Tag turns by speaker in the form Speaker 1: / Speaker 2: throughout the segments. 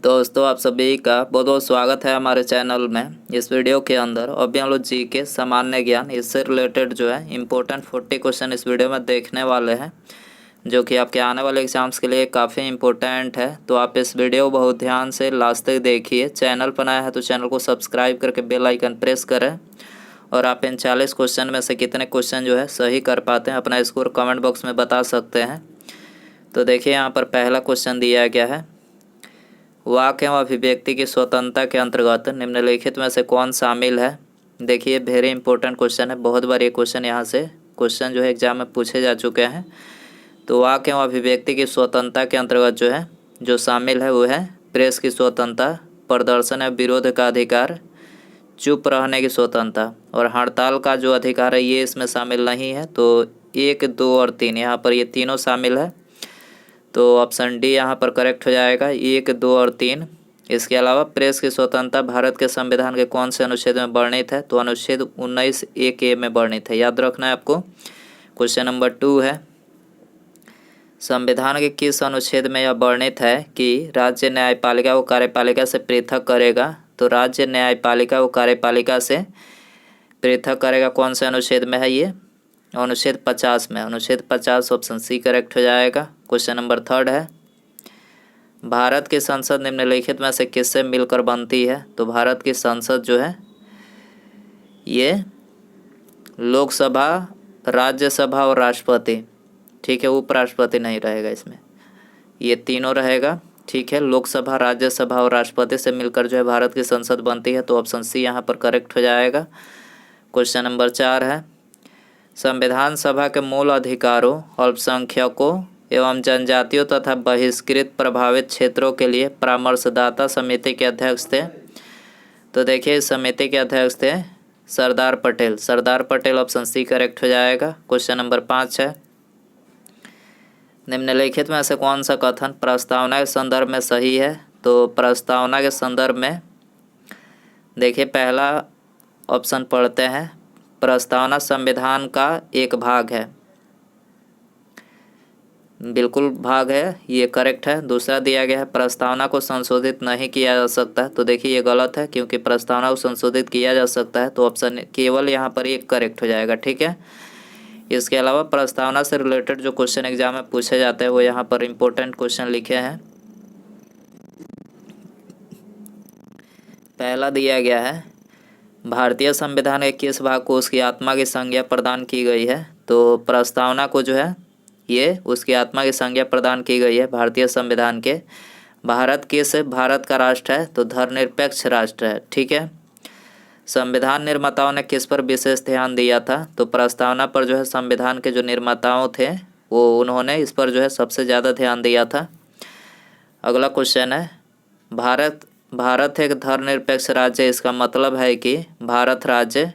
Speaker 1: दोस्तों आप सभी का बहुत बहुत स्वागत है हमारे चैनल में। इस वीडियो के अंदर अभी हम लोग जी के सामान्य ज्ञान इससे रिलेटेड जो है इम्पोर्टेंट 40 क्वेश्चन इस वीडियो में देखने वाले हैं, जो कि आपके आने वाले एग्जाम्स के लिए काफ़ी इम्पोर्टेंट है। तो आप इस वीडियो को बहुत ध्यान से लास्ट तक देखिए। चैनल पर नया है तो चैनल को सब्सक्राइब करके बेल आइकन प्रेस करें। और आप इन 40 क्वेश्चन में से कितने क्वेश्चन जो है सही कर पाते हैं अपना स्कोर कमेंट बॉक्स में बता सकते हैं। तो देखिए यहाँ पर पहला क्वेश्चन दिया गया है, वाक्य एवं अभिव्यक्ति की स्वतंत्रता के अंतर्गत निम्नलिखित में से कौन शामिल है। देखिए वेरी इंपॉर्टेंट क्वेश्चन है, बहुत बार ये क्वेश्चन यहाँ से क्वेश्चन जो है एग्जाम में पूछे जा चुके हैं। तो वाक्य एवं अभिव्यक्ति की स्वतंत्रता के अंतर्गत जो है जो शामिल है वो है प्रेस की स्वतंत्रता, प्रदर्शन एवं विरोध का अधिकार, चुप रहने की स्वतंत्रता और हड़ताल का जो अधिकार है ये इसमें शामिल नहीं है। तो 1, 2 और 3 यहाँ पर ये तीनों शामिल है। तो ऑप्शन डी यहाँ पर करेक्ट हो जाएगा, 1, 2 और 3। इसके अलावा प्रेस की स्वतंत्रता भारत के संविधान के कौन से अनुच्छेद में वर्णित है। तो अनुच्छेद 19(1)(a) में वर्णित है, याद रखना है आपको। क्वेश्चन नंबर 2 है, संविधान के किस अनुच्छेद में यह वर्णित है कि राज्य न्यायपालिका को कार्यपालिका से पृथक करेगा। तो राज्य न्यायपालिका को कार्यपालिका से पृथक करेगा कौन से अनुच्छेद में है ये, अनुच्छेद 50 में। अनुच्छेद 50 ऑप्शन सी करेक्ट हो जाएगा। क्वेश्चन नंबर 3 है, भारत की संसद निम्नलिखित में से किससे मिलकर बनती है। तो भारत की संसद जो है ये लोकसभा, राज्यसभा और राष्ट्रपति, ठीक है, उपराष्ट्रपति नहीं रहेगा इसमें, ये तीनों रहेगा, ठीक है। लोकसभा, राज्यसभा और राष्ट्रपति से मिलकर जो है भारत की संसद बनती है। तो ऑप्शन सी यहाँ पर करेक्ट हो जाएगा। क्वेश्चन नंबर 4 है, संविधान सभा के मूल अधिकारों, अल्पसंख्यकों एवं जनजातियों तथा बहिष्कृत प्रभावित क्षेत्रों के लिए परामर्शदाता समिति के अध्यक्ष थे। तो देखिए इस समिति के अध्यक्ष थे Sardar Patel. Sardar Patel option C correct हो जाएगा। क्वेश्चन नंबर 5 है, निम्नलिखित में से कौन सा कथन प्रस्तावना के संदर्भ में सही है। तो प्रस्तावना के संदर्भ में देखिए पहला ऑप्शन पढ़ते हैं, प्रस्तावना संविधान का एक भाग है, बिल्कुल भाग है, ये करेक्ट है। दूसरा दिया गया है प्रस्तावना को संशोधित नहीं किया जा सकता। तो देखिए ये गलत है, क्योंकि प्रस्तावना को संशोधित किया जा सकता है। तो ऑप्शन केवल यहाँ पर एक करेक्ट हो जाएगा, ठीक है। इसके अलावा प्रस्तावना से रिलेटेड जो क्वेश्चन एग्जाम में पूछे जाते हैं वो यहाँ पर इम्पोर्टेंट क्वेश्चन लिखे हैं। पहला दिया गया है, भारतीय संविधान के किस भाग को उसकी आत्मा की संज्ञा प्रदान की गई है। तो प्रस्तावना को जो है ये उसकी आत्मा की संज्ञा प्रदान की गई है भारतीय संविधान के। भारत किस भारत का राष्ट्र है। तो धर्मनिरपेक्ष राष्ट्र है, ठीक है। संविधान निर्माताओं ने किस पर विशेष ध्यान दिया था। तो प्रस्तावना पर जो है संविधान के जो निर्माताओं थे वो उन्होंने इस पर जो है सबसे ज़्यादा ध्यान दिया था। अगला क्वेश्चन है, भारत एक धर्मनिरपेक्ष राज्य है, इसका मतलब है कि भारत राज्य,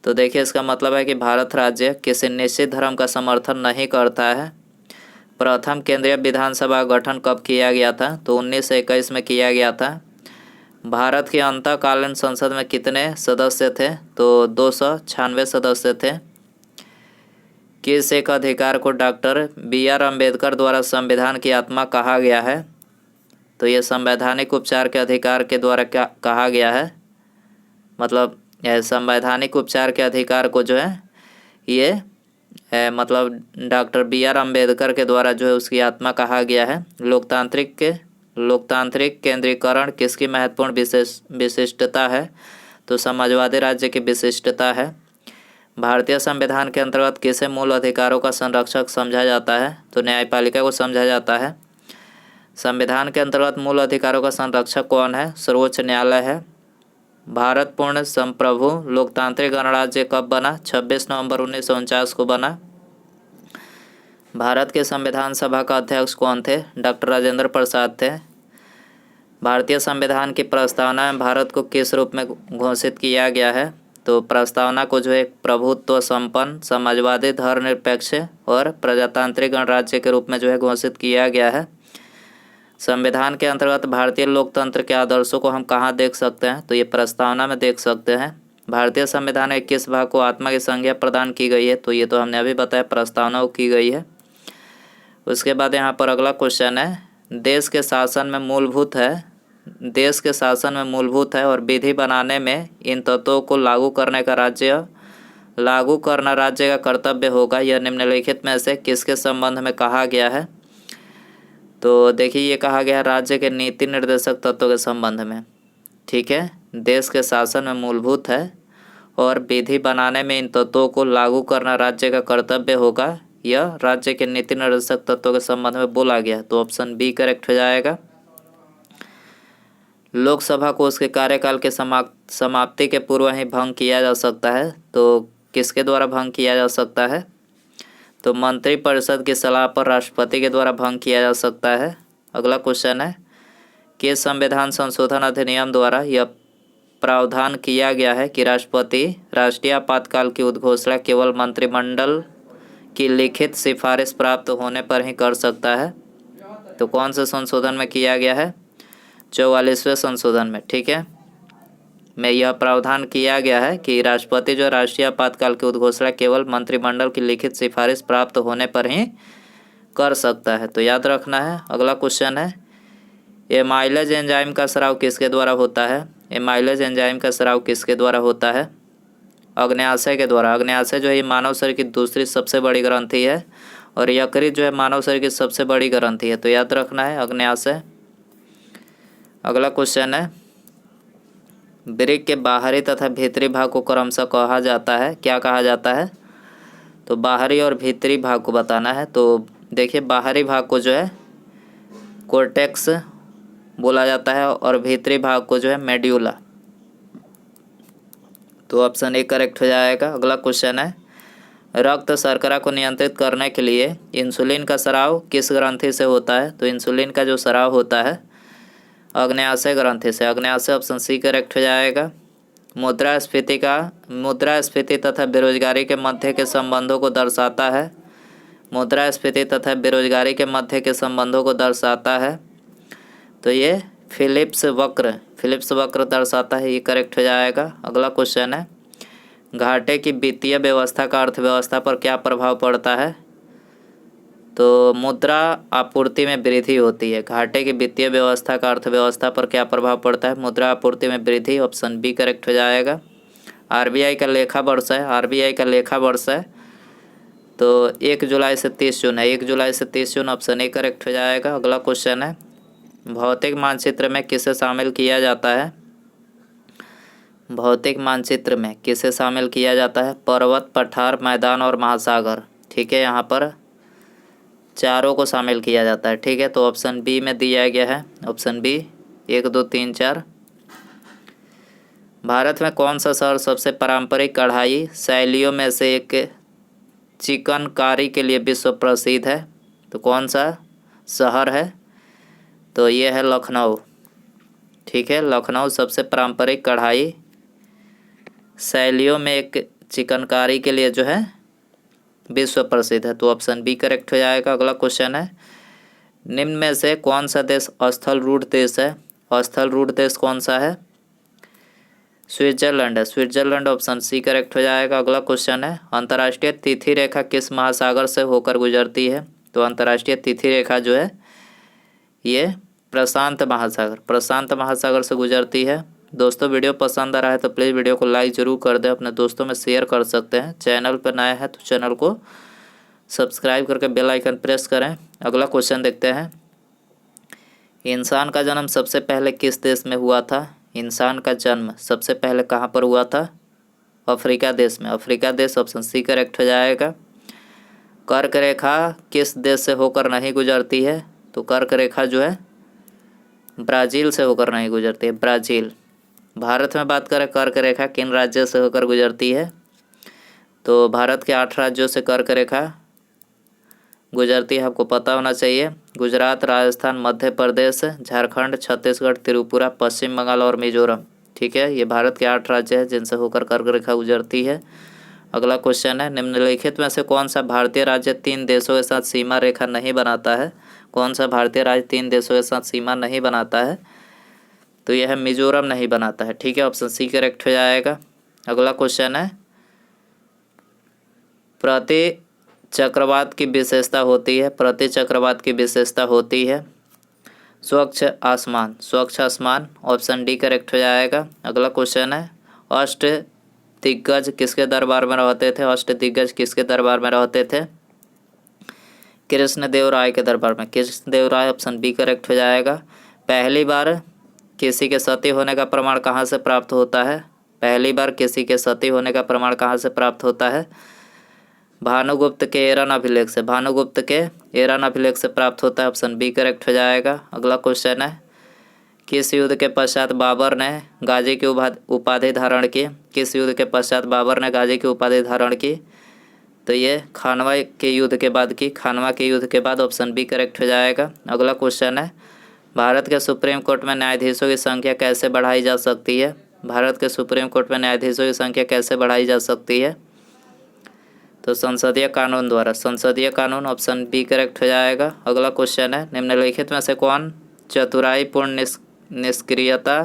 Speaker 1: तो देखिए इसका मतलब है कि भारत राज्य किसी निश्चित धर्म का समर्थन नहीं करता है। प्रथम केंद्रीय विधानसभा का गठन कब किया गया था। तो 1921 में किया गया था। भारत की अंतःकालीन संसद में कितने सदस्य थे। तो 296 सदस्य थे। किस एक अधिकार को डॉक्टर BR अम्बेडकर द्वारा संविधान की आत्मा कहा गया है। तो ये संवैधानिक उपचार के अधिकार के द्वारा क्या कहा गया है, मतलब यह संवैधानिक उपचार के अधिकार को जो है ये मतलब डॉक्टर BR अम्बेडकर के द्वारा जो है उसकी आत्मा कहा गया है। लोकतांत्रिक केंद्रीकरण किसकी महत्वपूर्ण विशिष्टता है। तो समाजवादी राज्य की विशिष्टता है। भारतीय संविधान के अंतर्गत किसे मूल अधिकारों का संरक्षक समझा जाता है। तो न्यायपालिका को समझा जाता है। संविधान के अंतर्गत मूल अधिकारों का संरक्षक कौन है। सर्वोच्च न्यायालय है। भारत पूर्ण संप्रभु लोकतांत्रिक गणराज्य कब बना। 26 नवंबर 1949 को बना। भारत के संविधान सभा का अध्यक्ष कौन थे। डॉक्टर राजेंद्र प्रसाद थे। भारतीय संविधान की प्रस्तावना में भारत को किस रूप में घोषित किया गया है। तो प्रस्तावना को जो एक प्रभुत्व संपन्न, समाजवादी, धर्मनिरपेक्ष और प्रजातांत्रिक गणराज्य के रूप में जो है घोषित किया गया है। संविधान के अंतर्गत भारतीय लोकतंत्र के आदर्शों को हम कहाँ देख सकते हैं। तो ये प्रस्तावना में देख सकते हैं। भारतीय संविधान के किस भाग को आत्मा की संज्ञा प्रदान की गई है। तो ये तो हमने अभी बताया, प्रस्तावना को की गई है। उसके बाद यहाँ पर अगला क्वेश्चन है, देश के शासन में मूलभूत है देश के शासन में मूलभूत है और विधि बनाने में इन तत्वों को लागू करना राज्य का कर्तव्य होगा। यह निम्नलिखित में से किसके संबंध में कहा गया है? तो देखिए ये कहा गया है राज्य के नीति निर्देशक तत्वों के संबंध में। ठीक है, देश के शासन में मूलभूत है और विधि बनाने में इन तत्वों को लागू करना राज्य का कर्तव्य होगा, यह राज्य के नीति निर्देशक तत्वों के संबंध में बोला गया। तो ऑप्शन बी करेक्ट हो जाएगा। लोकसभा को उसके कार्यकाल के समाप्ति के पूर्व ही भंग किया जा सकता है। तो किसके द्वारा भंग किया जा सकता है? तो मंत्रिपरिषद की सलाह पर राष्ट्रपति के द्वारा भंग किया जा सकता है। अगला क्वेश्चन है कि संविधान संशोधन अधिनियम द्वारा यह प्रावधान किया गया है कि राष्ट्रपति राष्ट्रीय आपातकाल की उद्घोषणा केवल मंत्रिमंडल की लिखित सिफारिश प्राप्त होने पर ही कर सकता है। तो कौन से संशोधन में किया गया है? 44वें संशोधन में। ठीक है, में यह प्रावधान किया गया है कि राष्ट्रपति जो राष्ट्रीय आपातकाल की उद्घोषणा केवल मंत्रिमंडल की लिखित सिफारिश प्राप्त होने पर ही कर सकता है। तो याद रखना है। अगला क्वेश्चन है एमाइलेज एंजाइम का स्राव किसके द्वारा होता है? एमाइलेज एंजाइम का स्राव किसके द्वारा होता है? अग्न्याशय के द्वारा। अग्न्याशय जो है मानव शरीर की दूसरी सबसे बड़ी ग्रंथि है और यकृत जो है मानव शरीर की सबसे बड़ी ग्रंथि है। तो याद रखना है अग्न्याशय। अगला क्वेश्चन है वृक्क के बाहरी तथा भीतरी भाग को क्रमशः कहा जाता है, क्या कहा जाता है? तो बाहरी और भीतरी भाग को बताना है। तो देखिए बाहरी भाग को जो है कोर्टेक्स बोला जाता है और भीतरी भाग को जो है मेड्यूला। तो ऑप्शन ए करेक्ट हो जाएगा। अगला क्वेश्चन है रक्त शर्करा को नियंत्रित करने के लिए इंसुलिन का स्राव किस ग्रंथि से होता है? तो इंसुलिन का जो स्राव होता है अग्न्याशय ग्रंथि से। अग्न्याशय ऑप्शन सी करेक्ट हो जाएगा। मुद्रास्फीति तथा बेरोजगारी के मध्य के संबंधों को दर्शाता है। मुद्रास्फीति तथा बेरोजगारी के मध्य के संबंधों को दर्शाता है। तो ये फिलिप्स वक्र दर्शाता है, ये करेक्ट हो जाएगा। अगला क्वेश्चन है घाटे की वित्तीय व्यवस्था का अर्थव्यवस्था पर क्या प्रभाव पड़ता है? तो मुद्रा आपूर्ति में वृद्धि होती है। घाटे की वित्तीय व्यवस्था का अर्थव्यवस्था पर क्या प्रभाव पड़ता है? मुद्रा आपूर्ति में वृद्धि। ऑप्शन बी करेक्ट हो जाएगा। आरबीआई का लेखा वर्ष है। तो 1 जुलाई से 30 जून है। 1 जुलाई से 30 जून ऑप्शन ए करेक्ट हो जाएगा। अगला क्वेश्चन है भौतिक मानचित्र में किसे शामिल किया जाता है? भौतिक मानचित्र में किसे शामिल किया जाता है? पर्वत, पठार, मैदान और महासागर। ठीक है, यहाँ पर चारों को शामिल किया जाता है। ठीक है, तो ऑप्शन बी में दिया गया है। Option B 1, 2, 3, 4। भारत में कौन सा शहर सबसे पारंपरिक कढ़ाई शैलियों में से एक चिकनकारी के लिए विश्व प्रसिद्ध है? तो कौन सा शहर है? तो ये है लखनऊ। ठीक है, लखनऊ सबसे पारंपरिक कढ़ाई शैलियों में एक चिकनकारी के लिए जो है विश्व प्रसिद्ध है। तो ऑप्शन बी करेक्ट हो जाएगा। अगला क्वेश्चन है निम्न में से कौन सा देश स्थलरूढ़ देश है? स्थलरूढ़ देश कौन सा है? स्विट्जरलैंड है। स्विट्जरलैंड ऑप्शन सी करेक्ट हो जाएगा। अगला क्वेश्चन है अंतर्राष्ट्रीय तिथि रेखा किस महासागर से होकर गुजरती है? तो अंतर्राष्ट्रीय तिथि रेखा जो है ये प्रशांत महासागर से गुजरती है। दोस्तों वीडियो पसंद आ रहा है तो प्लीज़ वीडियो को लाइक ज़रूर कर दें, अपने दोस्तों में शेयर कर सकते हैं। चैनल पर नया है तो चैनल को सब्सक्राइब करके बेल आइकन प्रेस करें। अगला क्वेश्चन देखते हैं इंसान का जन्म सबसे पहले किस देश में हुआ था? इंसान का जन्म सबसे पहले कहाँ पर हुआ था? अफ्रीका देश में। अफ्रीका देश ऑप्शन सी करेक्ट हो जाएगा। कर्क रेखा किस देश से होकर नहीं गुजरती है? तो कर्क रेखा जो है ब्राज़ील से होकर नहीं गुजरती है, ब्राज़ील। भारत में बात करें कर्क रेखा किन राज्यों से होकर गुजरती है? तो भारत के 8 राज्यों से कर्क रेखा गुजरती है, आपको पता होना चाहिए। गुजरात, राजस्थान, मध्य प्रदेश, झारखंड, छत्तीसगढ़, त्रिपुरा, पश्चिम बंगाल और मिजोरम। ठीक है, ये भारत के 8 राज्य हैं जिनसे होकर कर्क रेखा गुजरती है। अगला क्वेश्चन है निम्नलिखित में से कौन सा भारतीय राज्य 3 देशों के साथ सीमा रेखा नहीं बनाता है? कौन सा भारतीय राज्य 3 देशों के साथ सीमा नहीं बनाता है? तो यह है मिजोरम नहीं बनाता है। ठीक है, ऑप्शन सी करेक्ट हो जाएगा। अगला क्वेश्चन है प्रति चक्रवात की विशेषता होती है। स्वच्छ आसमान, स्वच्छ आसमान ऑप्शन डी करेक्ट हो जाएगा। अगला क्वेश्चन है अष्ट दिग्गज किसके दरबार में रहते थे? अष्ट दिग्गज किसके दरबार में रहते थे? कृष्णदेव राय के दरबार में, कृष्णदेव राय ऑप्शन बी करेक्ट हो जाएगा। पहली बार किसी के सती होने का प्रमाण कहाँ से प्राप्त होता है? पहली बार किसी के सती होने का प्रमाण कहाँ से प्राप्त होता है? भानुगुप्त के एरन अभिलेख से, भानुगुप्त के एरन अभिलेख से प्राप्त होता है, ऑप्शन बी करेक्ट हो जाएगा। अगला क्वेश्चन है किस युद्ध के पश्चात बाबर ने गाजी की उपाधि धारण की? किस युद्ध के पश्चात बाबर ने गाजी की उपाधि धारण की? तो ये खानवा के युद्ध के बाद की, खानवा के युद्ध के बाद, ऑप्शन बी करेक्ट हो जाएगा। अगला क्वेश्चन है भारत के सुप्रीम कोर्ट में न्यायाधीशों की संख्या कैसे बढ़ाई जा सकती है? भारत के सुप्रीम कोर्ट में न्यायाधीशों की संख्या कैसे बढ़ाई जा सकती है? तो संसदीय कानून द्वारा, संसदीय कानून ऑप्शन बी करेक्ट हो जाएगा। अगला क्वेश्चन है निम्नलिखित में से कौन चतुराईपूर्ण निष्क्रियता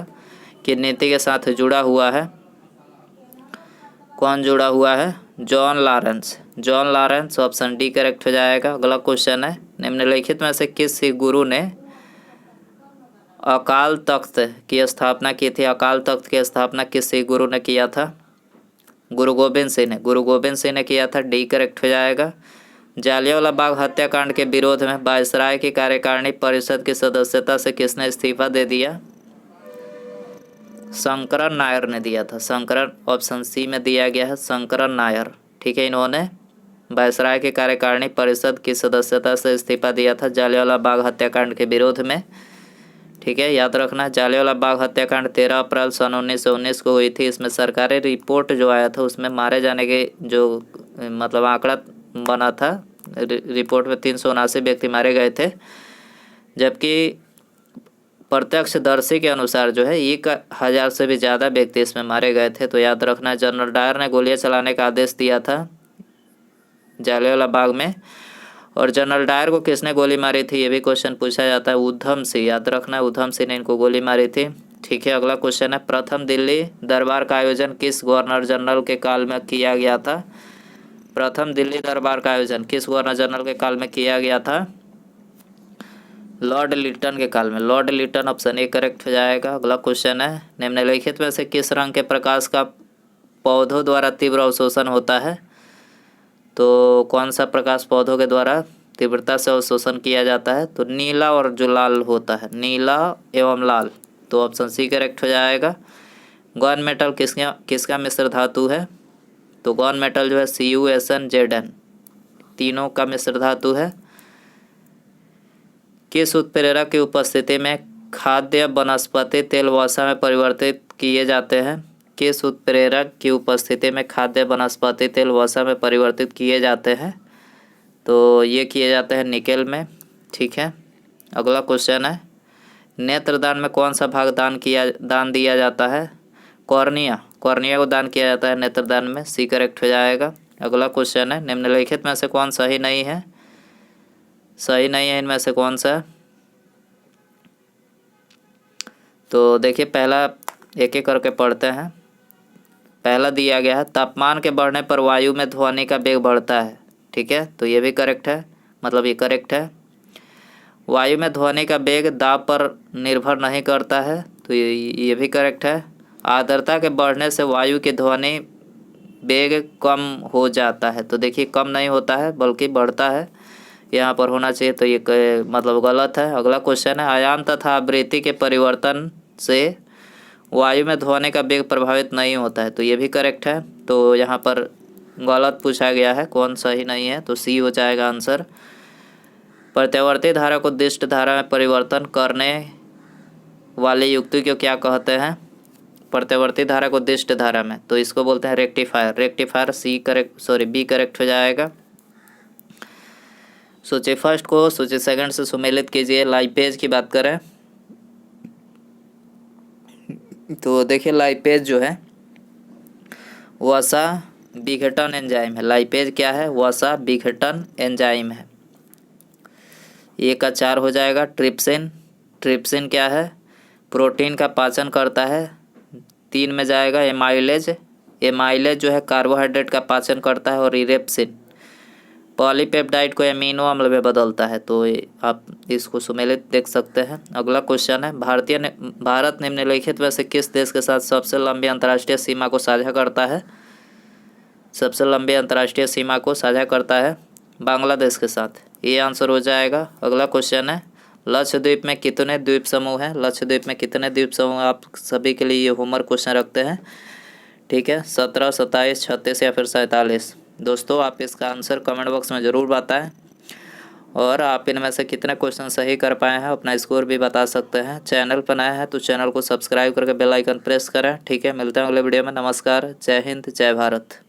Speaker 1: की नीति के साथ जुड़ा हुआ है? कौन जुड़ा हुआ है? John Lawrence, John Lawrence option D correct हो जाएगा। अगला क्वेश्चन है निम्नलिखित में से किस सिख गुरु ने अकाल तख्त की स्थापना की थी? अकाल तख्त की स्थापना किस सिख गुरु ने किया था? गुरु गोबिंद सिंह ने, गुरु गोबिंद सिंह ने किया था, डी करेक्ट हो जाएगा। जालियांवाला बाग हत्याकांड के विरोध में वायसराय की कार्यकारिणी परिषद की सदस्यता से किसने इस्तीफा दे दिया? शंकरन नायर ने दिया था, शंकरन ऑप्शन सी में दिया गया है, शंकरन नायर। ठीक है, इन्होंने वायसराय की कार्यकारिणी परिषद की सदस्यता से इस्तीफा दिया था जालियांवाला बाग हत्याकांड के विरोध में। ठीक है, याद रखना जालियांवाला बाग हत्याकांड 13 अप्रैल सन 1919 को हुई थी। इसमें सरकारी रिपोर्ट जो आया था उसमें मारे जाने के जो मतलब आंकड़ा बना था, रिपोर्ट में 379 व्यक्ति मारे गए थे, जबकि प्रत्यक्षदर्शी के अनुसार जो है 1000 से भी ज़्यादा व्यक्ति इसमें मारे गए थे। तो याद रखना जनरल डायर ने गोलियां चलाने का आदेश दिया था जालियांवाला बाग में। और जनरल डायर को किसने गोली मारी थी, ये भी क्वेश्चन पूछा जाता है। उधम सिंह, याद रखना उधम सिंह ने इनको गोली मारी थी। ठीक है, अगला क्वेश्चन है प्रथम दिल्ली दरबार का आयोजन किस गवर्नर जनरल के काल में किया गया था? प्रथम दिल्ली दरबार का आयोजन किस गवर्नर जनरल के काल में किया गया था? लॉर्ड लिटन के काल में, Lord Lytton option A correct हो जाएगा। अगला क्वेश्चन है निम्नलिखित में से किस रंग के प्रकाश का पौधों द्वारा तीव्र अवशोषण होता है? तो कौन सा प्रकाश पौधों के द्वारा तीव्रता से अवशोषण किया जाता है? तो नीला और जो लाल होता है, नीला एवं लाल, तो ऑप्शन सी करेक्ट हो जाएगा। गन मेटल किसका मिश्र धातु है? तो गन मेटल जो है CuSnZn, तीनों का मिश्र धातु है। किस उत्प्रेरक की उपस्थिति में खाद्य वनस्पति तेल वसा में परिवर्तित किए जाते हैं? किस उत्प्रेरक की उपस्थिति में खाद्य वनस्पति तेल वसा में परिवर्तित किए जाते हैं? तो ये किए जाते हैं निकेल में। ठीक है, अगला क्वेश्चन है नेत्रदान में कौन सा भाग दान दिया जाता है? कॉर्निया, कॉर्निया को दान किया जाता है नेत्रदान में, सी करेक्ट हो जाएगा। अगला क्वेश्चन है निम्नलिखित में से कौन सही नहीं है? सही नहीं है इनमें से कौन सा? तो देखिए पहला एक एक करके पढ़ते हैं। पहला दिया गया है तापमान के बढ़ने पर वायु में ध्वनि का वेग बढ़ता है। ठीक है, तो ये भी करेक्ट है, मतलब ये करेक्ट है। वायु में ध्वनि का वेग दाब पर निर्भर नहीं करता है, तो ये भी करेक्ट है। आर्द्रता के बढ़ने से वायु की ध्वनि वेग कम हो जाता है, तो देखिए कम नहीं होता है बल्कि बढ़ता है, यहाँ पर होना चाहिए, तो ये मतलब गलत है। अगला क्वेश्चन है आयाम तथा आवृत्ति के परिवर्तन से वायु में ध्वनि का वेग प्रभावित नहीं होता है, तो ये भी करेक्ट है। तो यहाँ पर गलत पूछा गया है, कौन सही नहीं है, तो सी हो जाएगा आंसर। प्रत्यावर्ती धारा को दिष्ट धारा में परिवर्तन करने वाली युक्ति को क्या कहते हैं? प्रत्यावर्ती धारा को दिष्ट धारा में, तो इसको बोलते हैं रेक्टिफायर, रेक्टिफायर बी करेक्ट हो जाएगा। सूची फर्स्ट को सूची सेकंड से सुमेलित कीजिए। लाइपेज की बात करें तो देखिए लाइपेज जो है वसा विघटन एंजाइम है। लाइपेज क्या है? वसा विघटन एंजाइम है। ये का 4 हो जाएगा। ट्रिप्सिन, ट्रिप्सिन क्या है? प्रोटीन का पाचन करता है। 3 में जाएगा एमाइलेज, एमाइलेज जो है कार्बोहाइड्रेट का पाचन करता है। और इरेप्सिन, पॉलीपेप्टाइड को एमिनो अम्ल में बदलता है। तो आप इसको सुमेलित देख सकते हैं। अगला क्वेश्चन है, भारत निम्नलिखित में से किस देश के साथ सबसे लंबी अंतर्राष्ट्रीय सीमा को साझा करता है? सबसे लंबी अंतर्राष्ट्रीय सीमा को साझा करता है बांग्लादेश के साथ। ये आंसर हो जाएगा। अगला क्वेश्चन है, लक्षद्वीप में कितने द्वीप समूह हैं? लक्षद्वीप में कितने द्वीप समूह? आप सभी के लिए ये होमवर्क क्वेश्चन रखते हैं, ठीक है। 17, 27, 36 या फिर 47। दोस्तों आप इसका आंसर कमेंट बॉक्स में ज़रूर बताएं और आप इनमें से कितने क्वेश्चन सही कर पाए हैं अपना स्कोर भी बता सकते हैं। चैनल पर नया है तो चैनल को सब्सक्राइब करके बेल आइकन प्रेस करें, ठीक है। मिलते हैं अगले वीडियो में। नमस्कार, जय हिंद, जय भारत।